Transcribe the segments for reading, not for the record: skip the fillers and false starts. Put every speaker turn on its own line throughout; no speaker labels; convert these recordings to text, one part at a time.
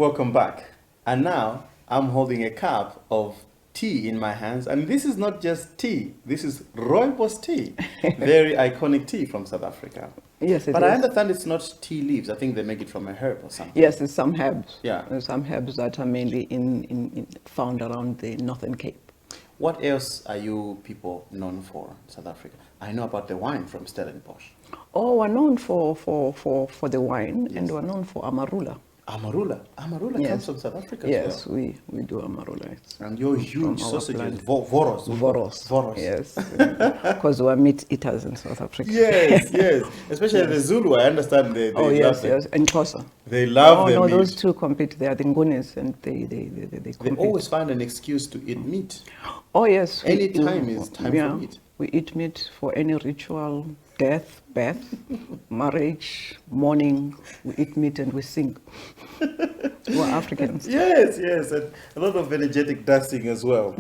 Welcome back. And now I'm holding a cup of tea in my hands, and this is not just tea. This is rooibos tea, very iconic tea from South Africa.
Yes, it
But
is.
I understand it's not tea leaves. I think they make it from a herb or something.
Yes, it's some herbs.
Yeah.
There's some herbs that are mainly found around the Northern Cape.
What else are you people known for in South Africa? I know about the wine from Stellenbosch.
Oh, we're known for the wine,
Yes.
and we're known for amarula.
Amarula. Amarula
Yes.
comes from South Africa as
Yes,
well.
we do amarula. It's
And your
from
huge
our
sausages,
plant.
voros.
Voros.
Voros.
Yes, because we're meat eaters in South Africa.
Yes, yes. Especially the Zulu, I understand they
Oh
love
yes,
them.
yes, and Xhosa.
They love
Oh
their
no,
meat.
those two compete. They are the Ngunis, and they
They
compete.
always find an excuse to eat meat.
Oh yes.
Any time is time for meat.
We eat meat for any ritual, death, birth, marriage, mourning. We eat meat and we sing. We're Africans.
Yes, yes, and a lot of energetic dancing as well.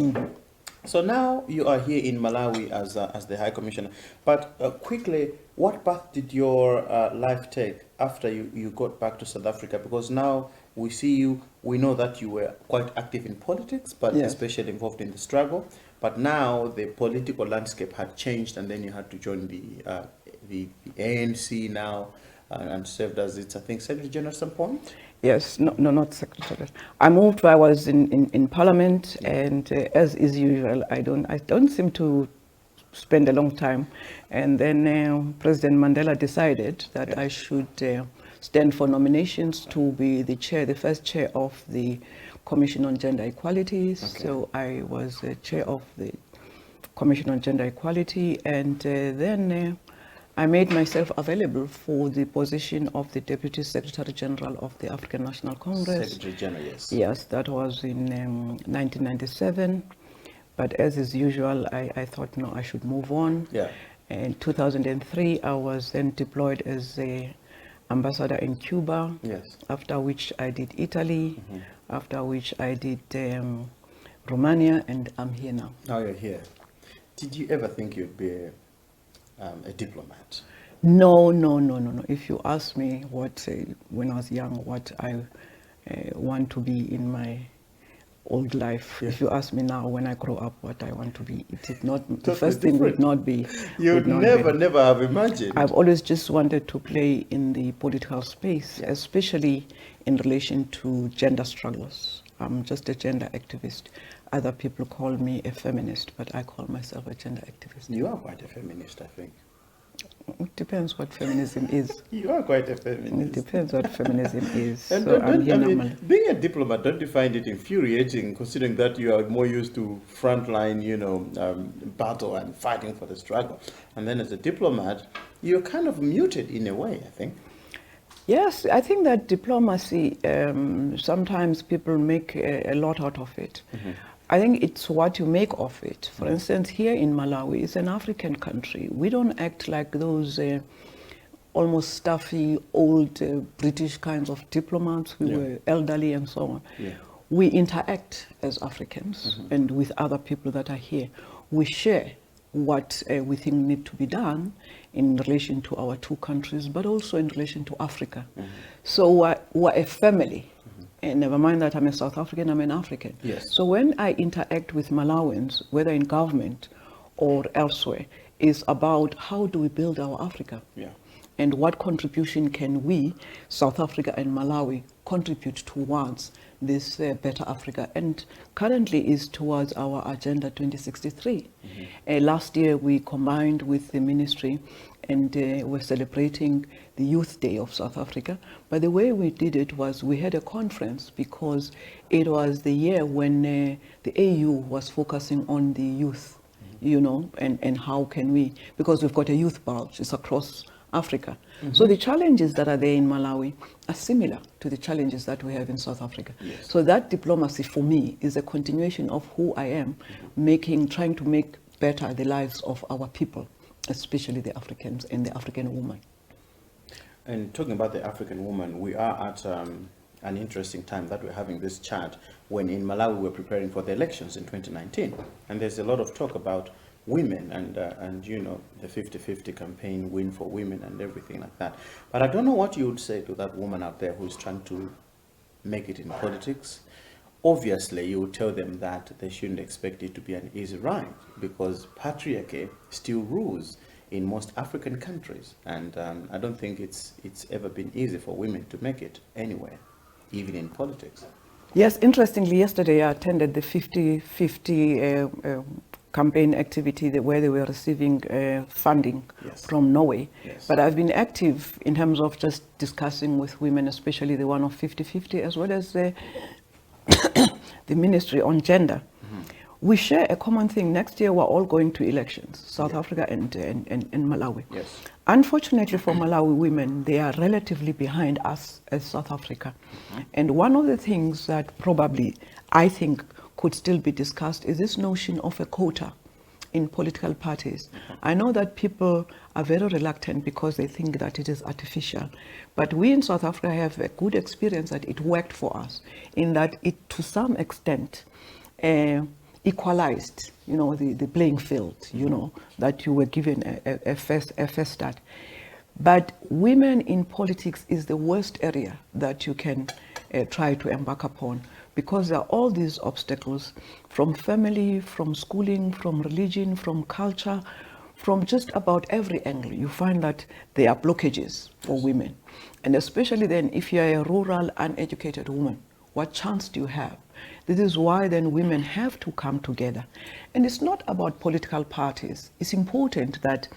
So now you are here in Malawi as the High Commissioner. But quickly, what path did your life take after you got back to South Africa? Because now we see you, we know that you were quite active in politics, but
Yes.
especially involved in the struggle. But now the political landscape had changed, and then you had to join the ANC now and served as its, I think, Secretary General at some point.
Yes, no, not secretary. I moved. I was in Parliament, and as is usual, I don't seem to spend a long time. And then President Mandela decided that I should stand for nominations to be the first chair of the Commission on Gender Equality.
Okay.
So I was chair of the Commission on Gender Equality, and then I made myself available for the position of the Deputy Secretary General of the African National Congress.
Secretary General, yes.
Yes, that was in 1997. But as is usual, I thought, no, I should move on.
Yeah.
In 2003, I was then deployed as a ambassador in Cuba.
Yes.
After which I did Italy. After which I did Romania, and I'm here now.
Now you're here. Did you ever think you'd be a diplomat?
No. If you ask me what, when I was young, what I want to be in my old life, if you ask me now when I grow up what I want to be, it did not, the
Totally
first thing
different.
would not be.
You'd
would not
never,
be.
never have imagined.
I've always just wanted to play in the political space, especially in relation to gender struggles. I'm just a gender activist. Other people call me a feminist, but I call myself a gender activist.
You are quite a feminist, I think.
It depends what feminism is.
You are quite a
It
feminist.
depends what feminism is.
And
So
don't,
I'm here
I
now.
mean, being a diplomat, don't you find it infuriating, considering that you are more used to frontline, battle and fighting for the struggle? And then as a diplomat, you're kind of muted in a way, I think.
Yes, I think that diplomacy, sometimes people make a lot out of it. I think it's what you make of it. For instance, here in Malawi, it's an African country. We don't act like those almost stuffy, old British kinds of diplomats who were elderly and so on.
Yeah.
We interact as Africans and with other people that are here. We share what we think need to be done in relation to our two countries, but also in relation to Africa. So we're a family. And never mind that I'm a South African, I'm an African.
Yes.
So when I interact with Malawians, whether in government or elsewhere, is about how do we build our Africa?
Yeah.
And what contribution can we, South Africa and Malawi, contribute towards this better Africa? And currently is towards our Agenda 2063. Last year we combined with the ministry and we're celebrating the Youth Day of South Africa. But the way we did it was we had a conference because it was the year when the AU was focusing on the youth, and how can we, because we've got a youth bulge, it's across Africa. So the challenges that are there in Malawi are similar to the challenges that we have in South Africa.
Yes.
So that diplomacy for me is a continuation of who I am, trying to make better the lives of our people, especially the Africans and the African woman.
And talking about the African woman, we are at an interesting time that we're having this chat when in Malawi we're preparing for the elections in 2019. And there's a lot of talk about women and the 50-50 campaign, win for women and everything like that. But I don't know what you would say to that woman out there who's trying to make it in politics, obviously you would tell them that they shouldn't expect it to be an easy ride, because patriarchy still rules in most African countries, and I don't think it's ever been easy for women to make it anywhere, even in politics.
Yes, interestingly, yesterday I attended the 50-50 campaign activity where they were receiving funding
Yes.
from Norway.
Yes.
But I've been active in terms of just discussing with women, especially the one of 50-50, as well as the Ministry on Gender. We share a common thing. Next year, we're all going to elections, South Africa and Malawi.
Yes.
Unfortunately for Malawi women, they are relatively behind us as South Africa. And one of the things that probably I think could still be discussed is this notion of a quota in political parties. I know that people are very reluctant because they think that it is artificial, but we in South Africa have a good experience that it worked for us, in that it to some extent equalized, the playing field, that you were given a first start. But women in politics is the worst area that you can try to embark upon, because there are all these obstacles from family, from schooling, from religion, from culture, from just about every angle. You find that there are blockages for women. And especially then, if you're a rural, uneducated woman, what chance do you have? This is why then women have to come together. And it's not about political parties. It's important that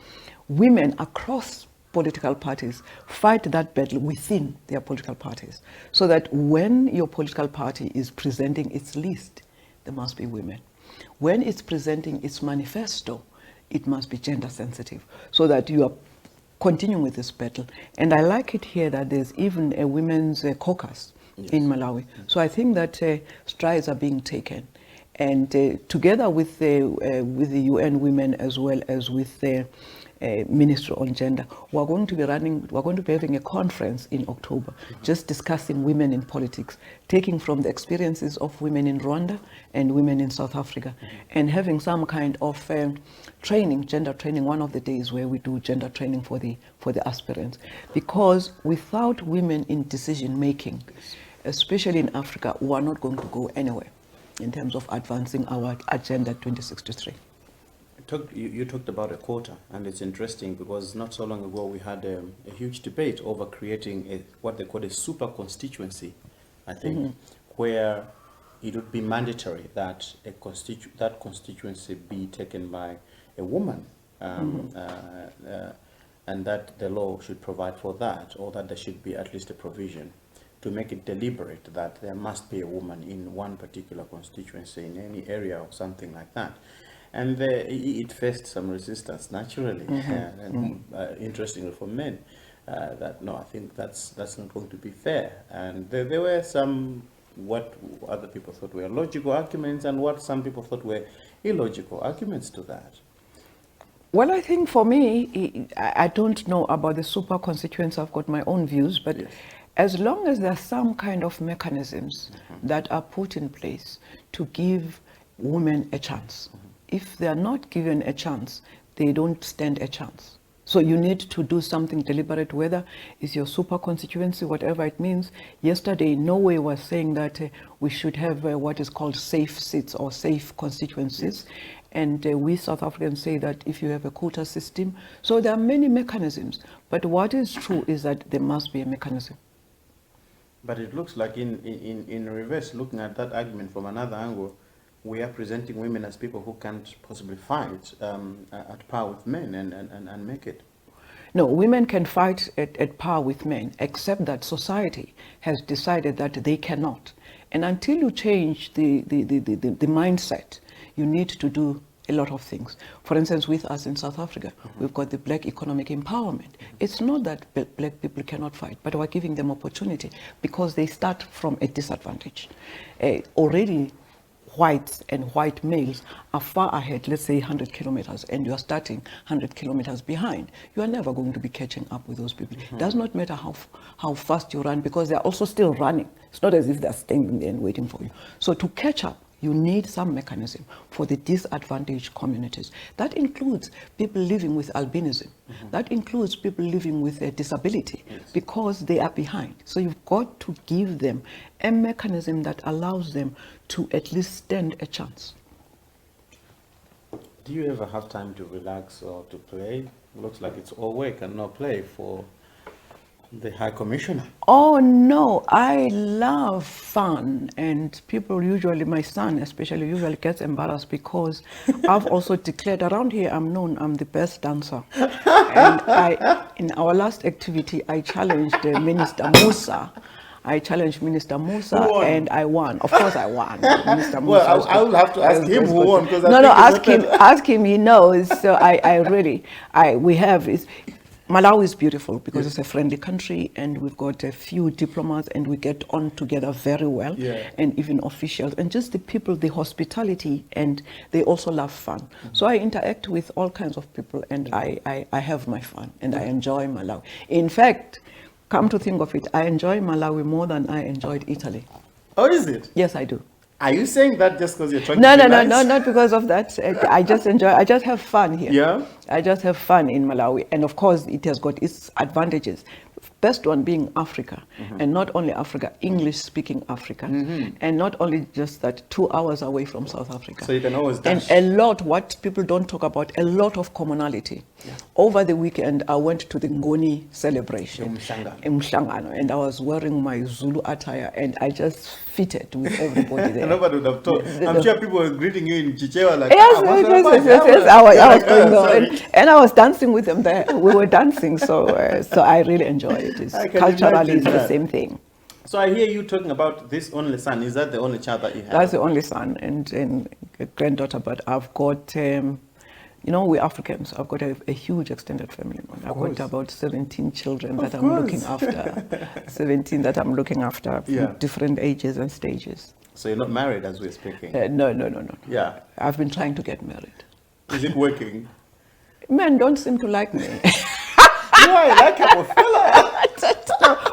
women across political parties fight that battle within their political parties, so that when your political party is presenting its list, there must be women. When it's presenting its manifesto, it must be gender sensitive, so that you are continuing with this battle. And I like it here that there's even a women's caucus in Malawi. So I think that strides are being taken, and together with the UN Women, as well as with the Ministry on Gender, we're going to be having a conference in October, just discussing women in politics, taking from the experiences of women in Rwanda and women in South Africa, and having some kind of training, gender training, one of the days where we do gender training for the aspirants. Because without women in decision making, especially in Africa, we are not going to go anywhere in terms of advancing our Agenda 2063.
You talked about a quota, and it's interesting because not so long ago we had a huge debate over creating what they call a super constituency, I think, where it would be mandatory that that constituency be taken by a woman, and that the law should provide for that, or that there should be at least a provision to make it deliberate that there must be a woman in one particular constituency in any area or something like that. And it faced some resistance, naturally, and interestingly for men, that no, I think that's not going to be fair. And there were some what other people thought were logical arguments, and what some people thought were illogical arguments to that.
Well, I think for me, I don't know about the super constituents. I've got my own views, but yes, as long as there are some kind of mechanisms that are put in place to give women a chance. If they are not given a chance, they don't stand a chance. So you need to do something deliberate, whether it's your super constituency, whatever it means. Yesterday, Norway was saying that we should have what is called safe seats or safe constituencies. And we South Africans say that if you have a quota system, so there are many mechanisms. But what is true is that there must be a mechanism.
But it looks like in reverse, looking at that argument from another angle, we are presenting women as people who can't possibly fight at par with men and make it.
No, women can fight at par with men, except that society has decided that they cannot. And until you change the mindset, you need to do a lot of things. For instance, with us in South Africa, we've got the Black Economic Empowerment. It's not that black people cannot fight, but we're giving them opportunity because they start from a disadvantage. Already, whites and white males are far ahead, let's say 100 kilometers, and you are starting 100 kilometers behind. You are never going to be catching up with those people. It does not matter how fast you run, because they are also still running. It's not as if they're standing there and waiting for you. So to catch up, you need some mechanism for the disadvantaged communities. That includes people living with albinism. That includes people living with a disability, because they are behind. So you've got to give them a mechanism that allows them to at least stand a chance.
Do you ever have time to relax or to play? Looks like it's all work and no play for the High Commissioner.
Oh no, I love fun, and people usually, my son especially, usually gets embarrassed because I've also declared around here I'm the best dancer. And in our last activity, I challenged Minister Musa. And I won. Of course I won. Minister Musa.
Well, I will have to ask him who won.
No, ask him, he knows. So Malawi is beautiful because it's a friendly country, and we've got a few diplomats, and we get on together very well, and even officials, and just the people, the hospitality, and they also love fun. So I interact with all kinds of people, and I have my fun, and I enjoy Malawi. In fact, come to think of it, I enjoy Malawi more than I enjoyed Italy.
Oh, is it?
Yes, I do.
Are you saying that just because you're trying to be nice?
No, not because of that. I just have fun here.
Yeah?
I just have fun in Malawi. And of course, it has got its advantages. Best one being Africa, and not only Africa, English-speaking Africa, and not only just that, 2 hours away from South Africa.
So you can always dash.
And what people don't talk about, a lot of commonality. Yeah. Over the weekend, I went to the Ngoni celebration in Mhlangano, and I was wearing my Zulu attire, and I just fitted with everybody there.
Nobody would have thought. I'm sure people were greeting you in Chichewa like,
yes, I was going on, and I was dancing with them there. We were dancing, so I really enjoyed it. Culturally, it's the same thing.
So I hear you talking about this only son. Is that the only child that you have?
That's the only son and a granddaughter. But I've got, we're Africans. I've got a huge extended family. I've got about 17 children that I'm looking after. 17 that I'm looking after, different ages and stages.
So you're not married as we're speaking?
No.
Yeah.
I've been trying to get married.
Is it working?
Men don't seem to like me.
Why? Like a fella?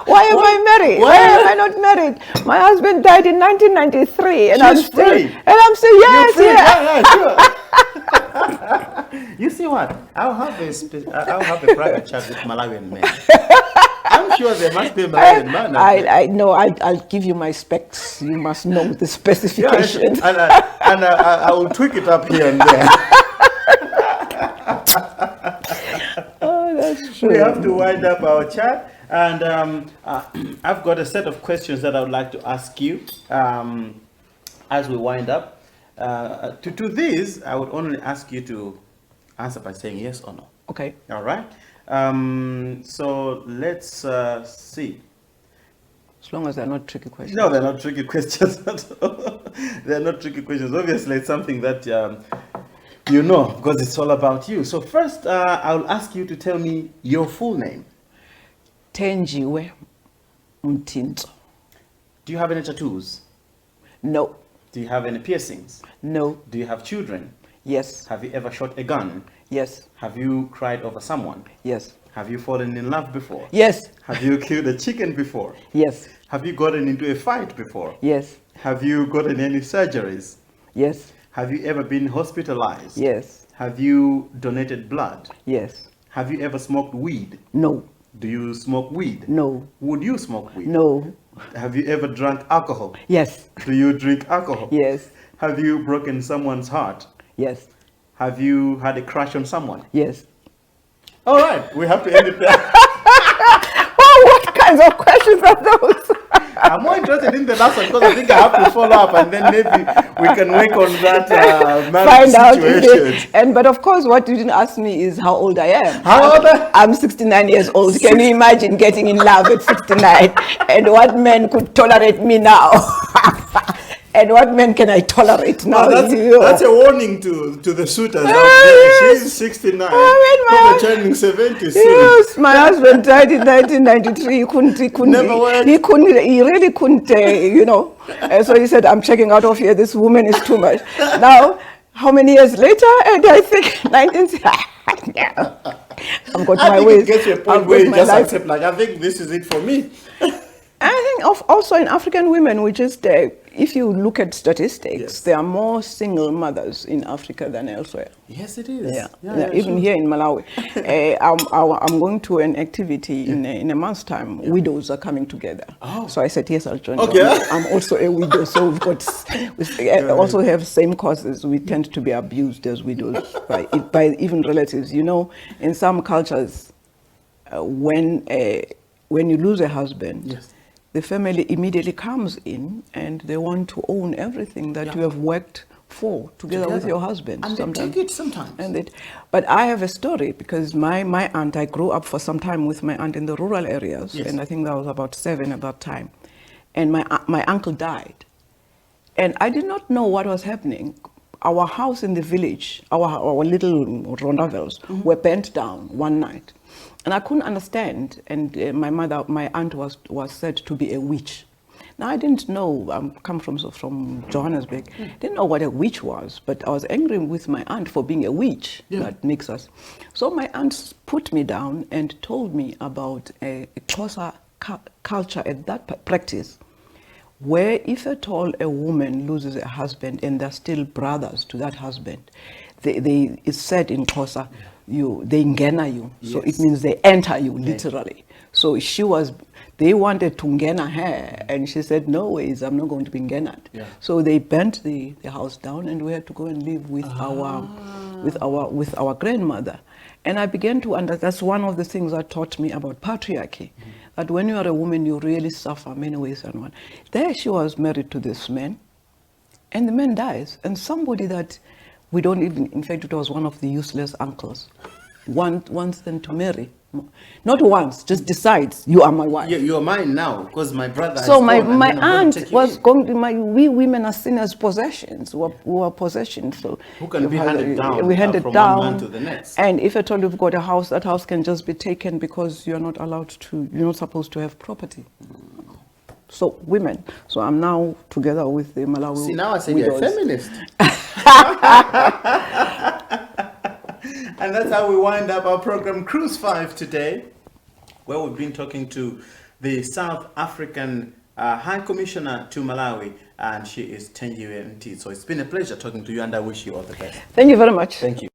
Why am I married? Why am I not married? My husband died in 1993, and I'm still yes,
sure. You see what? I'll have a private chat with Malawian men. I'm sure there must be a Malawian man.
I know. I'll give you my specs. You must know the specifications.
Yeah, and I will tweak it up here and there.
That's true.
We have to wind up our chat, and I've got a set of questions that I would like to ask you as we wind up. To these, I would only ask you to answer by saying yes or no.
Okay.
All right. So let's see.
As long as they're not tricky questions.
No, they're not tricky questions at all. They're not tricky questions. Obviously, it's something that you know, because it's all about you. So first, I'll ask you to tell me your full name.
Thenjiwe Mtintso.
Do you have any tattoos?
No.
Do you have any piercings?
No.
Do you have children?
Yes.
Have you ever shot a gun?
Yes.
Have you cried over someone?
Yes.
Have you fallen in love before?
Yes.
Have you killed a chicken before?
Yes.
Have you gotten into a fight before?
Yes.
Have you gotten any surgeries?
Yes.
Have you ever been hospitalized?
Yes.
Have you donated blood?
Yes.
Have you ever smoked weed?
No.
Do you smoke weed?
No.
Would you smoke weed?
No.
Have you ever drunk alcohol?
Yes.
Do you drink alcohol?
Yes.
Have you broken someone's heart?
Yes.
Have you had a crush on someone?
Yes.
All right, we have to end it there.
Oh, what kinds of questions are those?
I'm more interested in the last one because I think I have to follow up, and then maybe we can work on that
Find
situation.
out. But of course, what you didn't ask me is how old I am.
How old?
I'm 69 years old. Can you imagine getting in love at 69? And what men could tolerate me now? And what men can I tolerate now?
Well, that's a warning to the suitors out there. She's 69. Probably turning 70 soon.
Yes, my husband died in 1993. He really couldn't, so he said, I'm checking out of here. This woman is too much. Now, how many years later? And I think 19... I've got my ways.
I think it gets to a point where you just accept, I think this is it for me.
I think also in African women, we just, if you look at statistics,
Yes.
there are more single mothers in Africa than elsewhere.
Yes, it is.
Yeah, even here in Malawi. I'm going to an activity in a month's time. Widows are coming together.
Oh.
So I said, yes, I'll join.
Okay.
I'm also a widow, so we also have same causes. We tend to be abused as widows by even relatives. You know, in some cultures, when you lose a husband,
Yes.
the family immediately comes in and they want to own everything that you have worked for together with your husband.
And they take it sometimes.
But I have a story because my aunt, I grew up for some time with my aunt in the rural areas,
Yes.
and I think I was about 7 at that time. And my uncle died. And I did not know what was happening. Our house in the village, our little rondavels, were burnt down one night. And I couldn't understand. And my aunt was said to be a witch. Now, I didn't know, I come from Johannesburg, didn't know what a witch was, but I was angry with my aunt for being a witch. That makes us. So my aunt put me down and told me about a Xhosa culture at that practice, where if at all a woman loses a husband and they're still brothers to that husband, it's said in Xhosa, they ngena you. So it means they enter you, literally. So they wanted to ngena her, and she said, no ways, I'm not going to be ngenad. So they burnt the house down, and we had to go and live with our grandmother. And I began to understand, that's one of the things that taught me about patriarchy, that when you are a woman, you really suffer many ways and one. There she was married to this man, and the man dies, and somebody that we don't even, in fact, it was one of the useless uncles, wants them to marry. Not once, just decides, you are my wife.
Yeah, you are mine now, because my brother
So
has
my
gone, and then I'm
aunt
going to take you
was
in.
going to, we women are seen as possessions, we are possessions. So
Who can be handed down
we hand it
from
down,
one man to the next.
And if at all you've got a house, that house can just be taken because you're not allowed to, you're not supposed to have property. So women. So I'm now together with the Malawi.
See, now I say you're a
widows.
feminist. And that's how we wind up our program Cruise 5 today, where we've been talking to the South African High Commissioner to Malawi, and she is Thenjiwe Mtintso. So it's been a pleasure talking to you, and I wish you all the best.
Thank you very much.
Thank you.